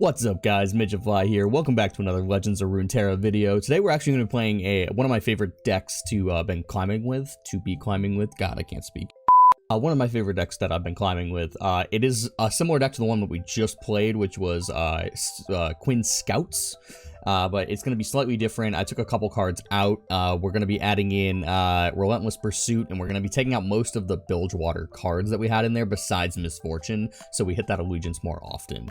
What's up guys, Midgetfly here. Welcome back to another Legends of Runeterra video. Today we're actually going to be playing one of my favorite decks to be climbing with. God, I can't speak. One of my favorite decks that I've been climbing with. It is a similar deck to the one that we just played, which was Quinn Scouts. But it's going to be slightly different. I took a couple cards out. We're going to be adding in Relentless Pursuit, and we're going to be taking out most of the Bilgewater cards that we had in there besides Misfortune, so we hit that allegiance more often.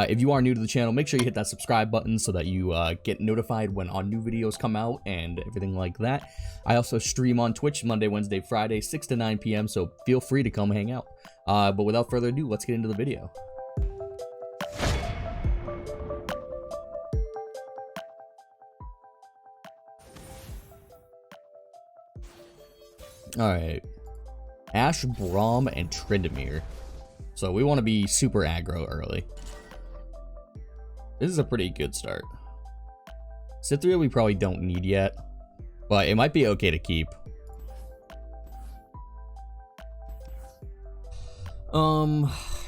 If you are new to the channel, make sure you hit that subscribe button so that you get notified when our new videos come out and everything like that. I also stream on Twitch Monday, Wednesday, Friday, 6 to 9 p.m., so feel free to come hang out. But without further ado, let's get into the video. Alright, Ash, Braum, and Tryndamere. So we want to be super aggro early. This is a pretty good start. Cytherea we probably don't need yet, but it might be okay to keep.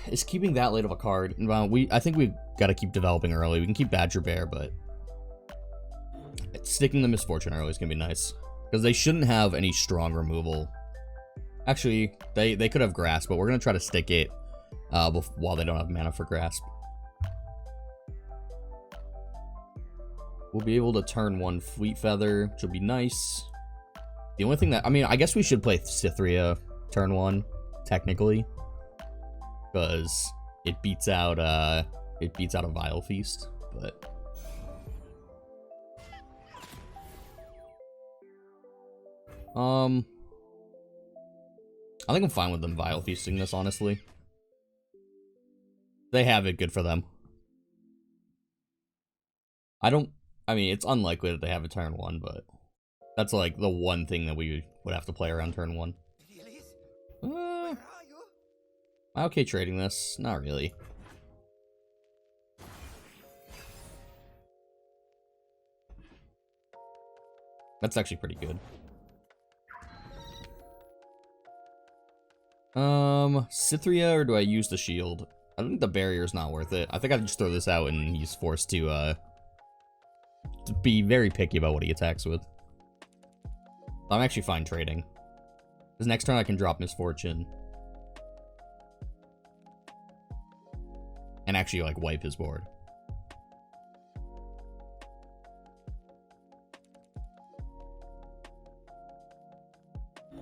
Is keeping that late of a card? Well, I think we gotta keep developing early. We can keep Badger Bear, but sticking the Misfortune early is gonna be nice. Because they shouldn't have any strong removal. Actually, they could have Grasp, but we're going to try to stick it while they don't have mana for Grasp. We'll be able to turn one Fleet Feather, which will be nice. The only thing that... I mean, I guess we should play Cytherea turn one, technically. Because it beats out a Vile Feast, but... I think I'm fine with them Vile Feasting this, honestly. They have it, good for them. I mean, it's unlikely that they have a turn one, but that's like the one thing that we would have to play around turn one. Am I okay trading this? Not really. That's actually pretty good. Cytherea, or do I use the shield? I think the barrier's not worth it. I think I just throw this out and he's forced to be very picky about what he attacks with. I'm actually fine trading. Because next turn I can drop Misfortune. And actually, like, wipe his board.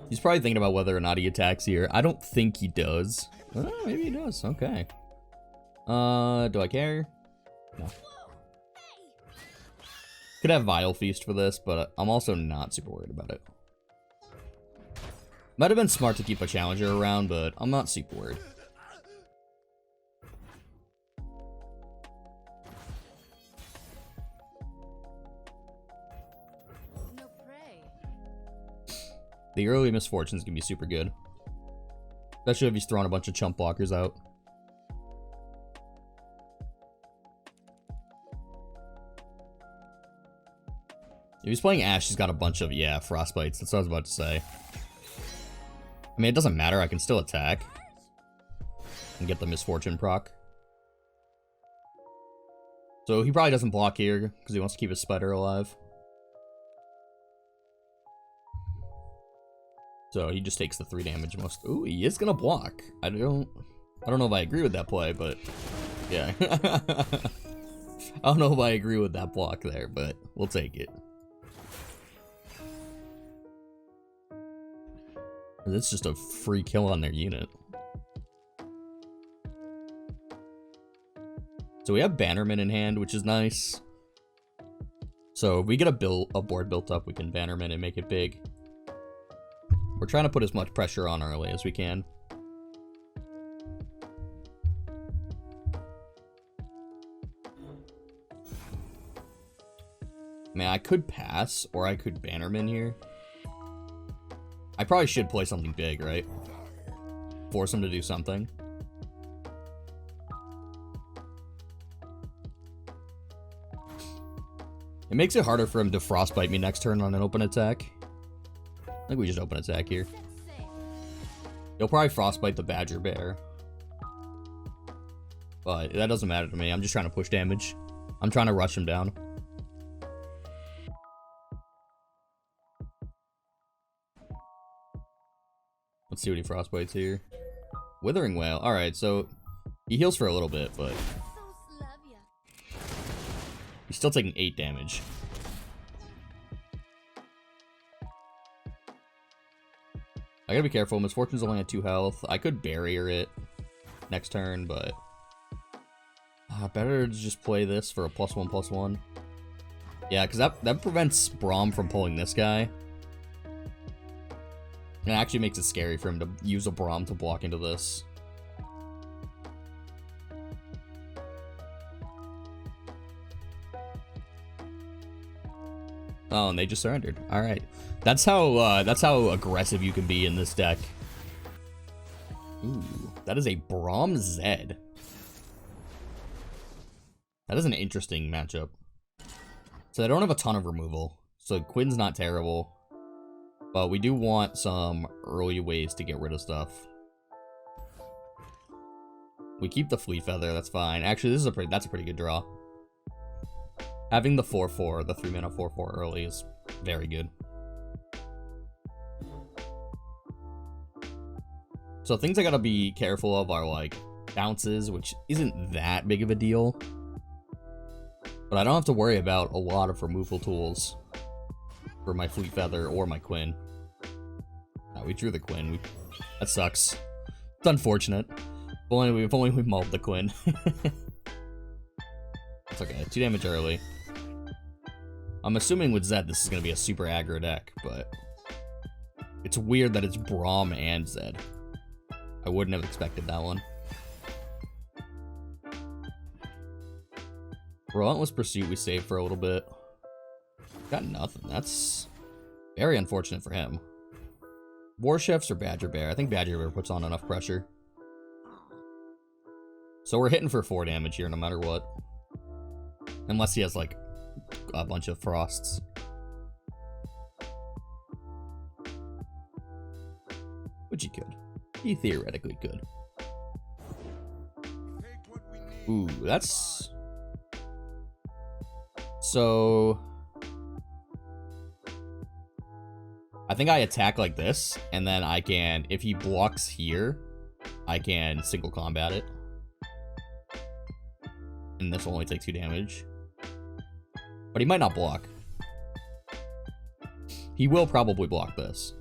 He's probably thinking about whether or not he attacks here. I don't think he does. Oh, maybe he does. Okay. Do I care? No. Could have Vile Feast for this, but I'm also not super worried about it. Might have been smart to keep a challenger around, but I'm not super worried. The early Misfortune's gonna be super good. Especially if he's throwing a bunch of chump blockers out. If he's playing Ash, he's got a bunch of, yeah, Frostbites. That's what I was about to say. I mean, it doesn't matter. I can still attack. And get the Misfortune proc. So he probably doesn't block here, because he wants to keep his spider alive. So he just takes the 3 damage most. Ooh, he is gonna block. I don't know if I agree with that play, but yeah. I don't know if I agree with that block there, but we'll take it. It's just a free kill on their unit. So we have Bannerman in hand, which is nice. So if we get a board built up, we can Bannerman and make it big. We're trying to put as much pressure on early as we can. I mean, I could pass, or I could Bannerman here. I probably should play something big, right? Force him to do something. It makes it harder for him to Frostbite me next turn on an open attack. I think we just open attack here. He'll probably Frostbite the Badger Bear. But that doesn't matter to me. I'm just trying to push damage. I'm trying to rush him down. Let's see what he frostbites here. Withering Wail. Alright, so he heals for a little bit, but he's still taking 8 damage. I gotta be careful. Misfortune's only at 2 health. I could barrier it next turn, but better to just play this for a +1/+1. Yeah, because that prevents Braum from pulling this guy. It actually makes it scary for him to use a Braum to block into this. Oh, and they just surrendered. All right, that's how aggressive you can be in this deck. Ooh, that is a Braum Zed. That is an interesting matchup. So they don't have a ton of removal, so Quinn's not terrible, but we do want some early ways to get rid of stuff. We keep the Fleet Feather, that's fine. Actually, that's a pretty good draw. Having the 4/4, the 3-mana 4/4 early is very good. So things I gotta be careful of are like bounces, which isn't that big of a deal. But I don't have to worry about a lot of removal tools for my Fleet Feather or my Quinn. Oh, we drew the Quinn. That sucks. It's unfortunate. If only we mauled the Quinn. It's okay. 2 damage early. I'm assuming with Zed this is going to be a super aggro deck, but it's weird that it's Braum and Zed. I wouldn't have expected that one. Relentless Pursuit we saved for a little bit. Got nothing. That's very unfortunate for him. War Chefs or Badger Bear? I think Badger Bear puts on enough pressure. So we're hitting for 4 damage here no matter what. Unless he has like a bunch of frosts. Which he could. He theoretically could. Ooh, that's... So... I think I attack like this, and then I can, if he blocks here, I can single combat it. And this will only take 2 damage. But he might not block. He will probably block this.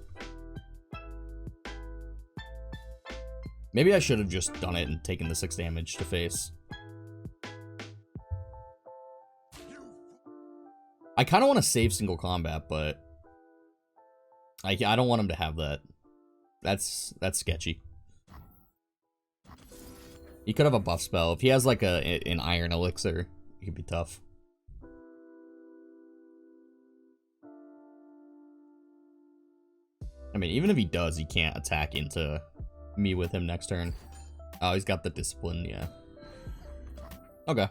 Maybe I should have just done it and taken the 6 damage to face. I kind of want to save single combat, but I don't want him to have that. That's sketchy. He could have a buff spell. If he has like an Iron Elixir, it could be tough. I mean, even if he does, he can't attack into me with him next turn. Oh, he's got the Discipline, yeah. Okay.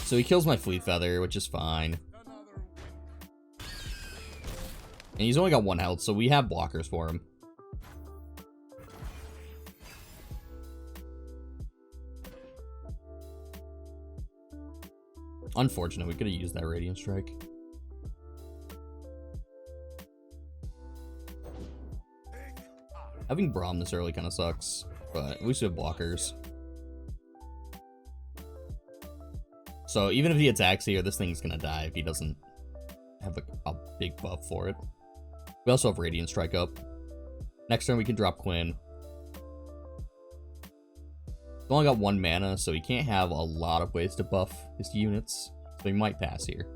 So he kills my Fleet Feather, which is fine. And he's only got 1 health, so we have blockers for him. Unfortunate, we could have used that Radiant Strike. Having Braum this early kind of sucks, but at least we have blockers. So even if he attacks here, this thing's gonna die if he doesn't have a big buff for it. We also have Radiant Strike up. Next turn we can drop Quinn. He's only got 1 mana, so he can't have a lot of ways to buff his units. So he might pass here.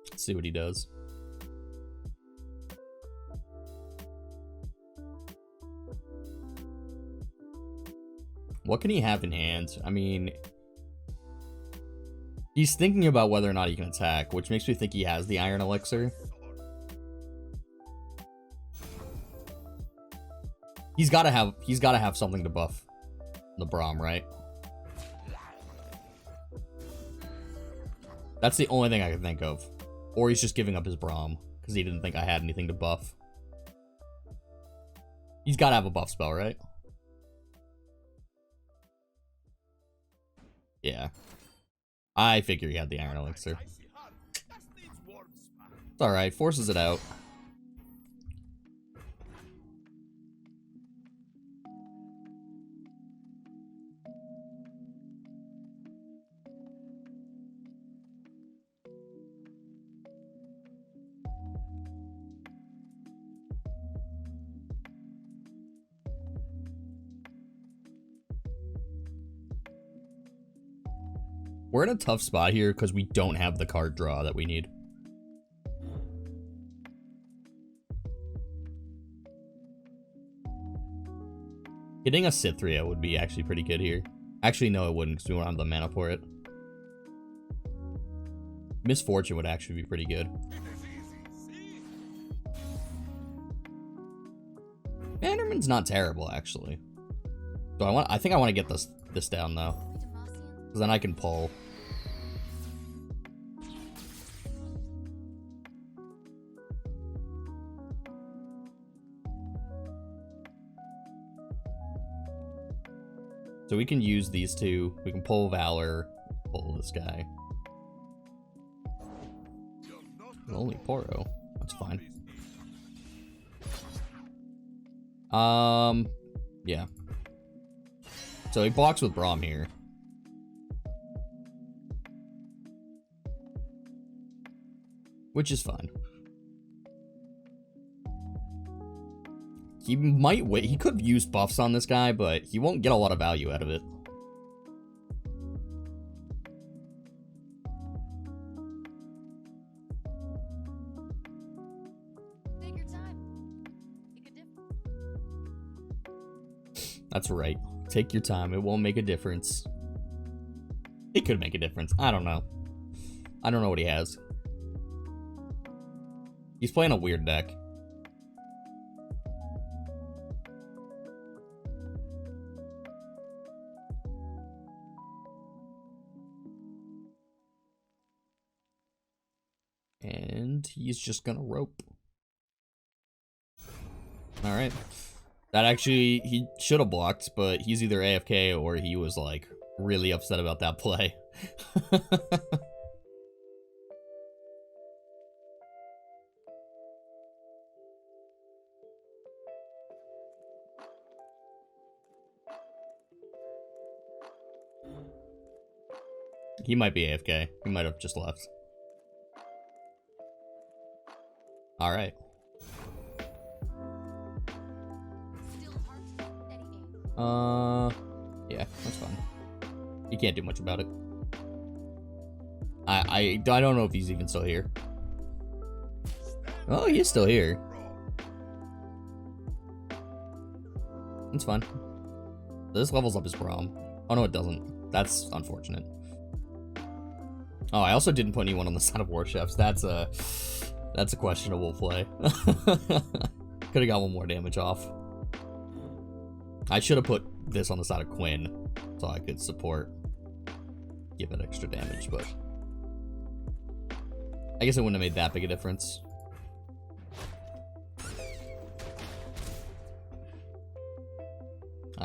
Let's see what he does. What can he have in hand? I mean, he's thinking about whether or not he can attack, which makes me think he has the Iron Elixir. He's gotta have something to buff the Braum, right? That's the only thing I can think of. Or he's just giving up his Braum, because he didn't think I had anything to buff. He's got to have a buff spell, right? Yeah. I figure he had the Iron Elixir. It's alright, forces it out. We're in a tough spot here because we don't have the card draw that we need. Hitting a Cithria would be actually pretty good here. Actually, no, it wouldn't because we don't have the mana for it. Misfortune would actually be pretty good. Bannerman's not terrible, actually. So I think I want to get this down though, because then I can pull. So we can use these two. We can pull Valor, pull this guy. Only Poro. That's fine. Yeah. So he blocks with Braum here. Which is fine. He might wait. He could use buffs on this guy, but he won't get a lot of value out of it. Take your time. That's right. Take your time. It won't make a difference. It could make a difference. I don't know. I don't know what he has. He's playing a weird deck. And he's just gonna rope. Alright. That actually, he should have blocked, but he's either AFK or he was, like, really upset about that play. He might be AFK. He might have just left. Alright. Yeah, that's fine. You can't do much about it. I don't know if he's even still here. Oh, he is still here. That's fine. This levels up his Braum. Oh, no, it doesn't. That's unfortunate. Oh, I also didn't put anyone on the side of War Chefs. That's a questionable play. Could have got one more damage off. I should have put this on the side of Quinn so I could support, give it extra damage, but I guess it wouldn't have made that big a difference.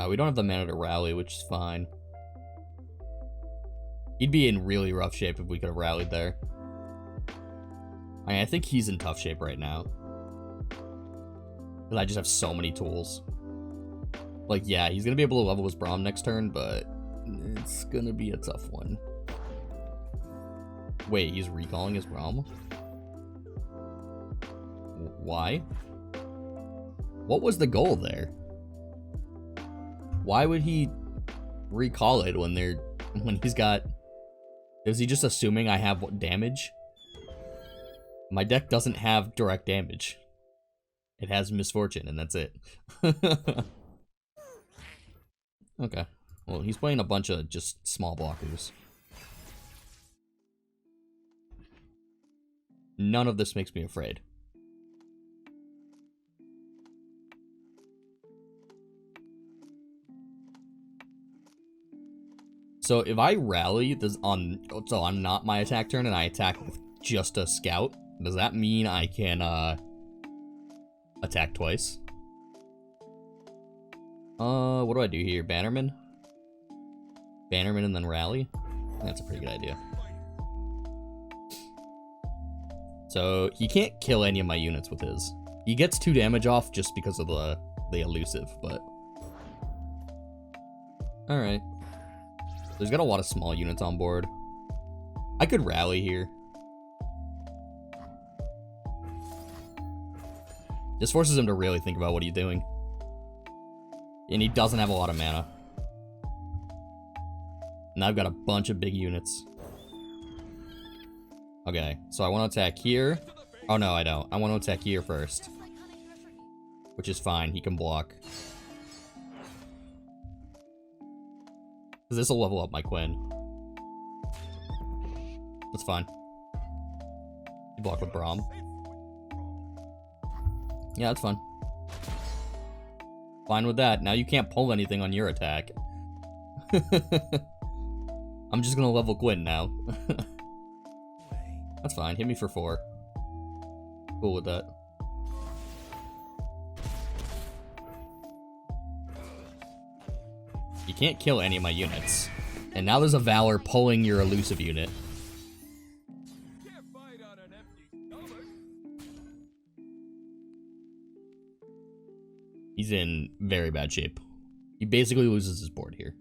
We don't have the mana to rally, which is fine. He'd be in really rough shape if we could have rallied there. I think he's in tough shape right now. Because I just have so many tools. Like, yeah, he's going to be able to level his Braum next turn, but it's going to be a tough one. Wait, he's recalling his Braum? Why? What was the goal there? Why would he recall it when he's got... Is he just assuming I have damage? My deck doesn't have direct damage. It has Misfortune, and that's it. Okay. Well, he's playing a bunch of just small blockers. None of this makes me afraid. So if I rally this on not my attack turn and I attack with just a scout, does that mean I can attack twice? What do I do here? Bannerman? Bannerman and then rally? That's a pretty good idea. So he can't kill any of my units with his. He gets 2 damage off just because of the elusive, but alright. There's got a lot of small units on board. I could rally here. This forces him to really think about what he's doing. And he doesn't have a lot of mana. Now I've got a bunch of big units. Okay, so I want to attack here. Oh no, I don't. I want to attack here first. Which is fine, he can block. Because this will level up my Quinn. That's fine. You block with Braum. Yeah, that's fine. Fine with that. Now you can't pull anything on your attack. I'm just gonna level Quinn now. That's fine. Hit me for 4. Cool with that. You can't kill any of my units. And now there's a Valor pulling your elusive unit. He's in very bad shape. He basically loses his board here.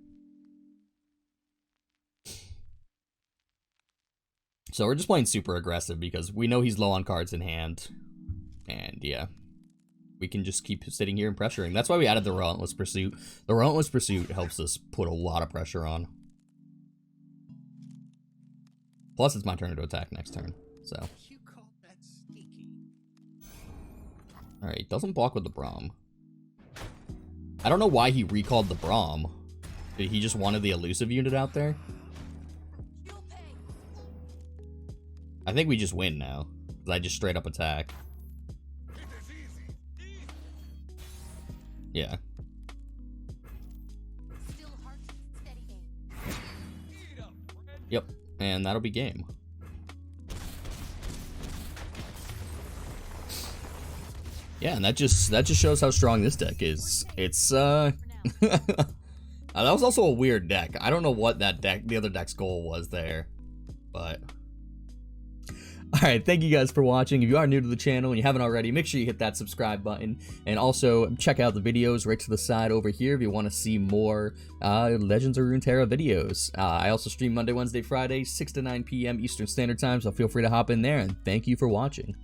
So we're just playing super aggressive because we know he's low on cards in hand. And yeah, we can just keep sitting here and pressuring. That's why we added the Relentless Pursuit. The Relentless Pursuit helps us put a lot of pressure on. Plus it's my turn to attack next turn, so. Alright, doesn't block with the Braum. I don't know why he recalled the Braum. Did he just wanted the elusive unit out there? I think we just win now. Because I just straight up attack. Yeah. Yep. And that'll be game. Yeah, and that just shows how strong this deck is. It's that was also a weird deck. I don't know what the other deck's goal was there, but alright, thank you guys for watching. If you are new to the channel and you haven't already, make sure you hit that subscribe button, and also check out the videos right to the side over here if you want to see more Legends of Runeterra videos. I also stream Monday, Wednesday, Friday, 6 to 9 p.m. Eastern Standard Time, so feel free to hop in there, and thank you for watching.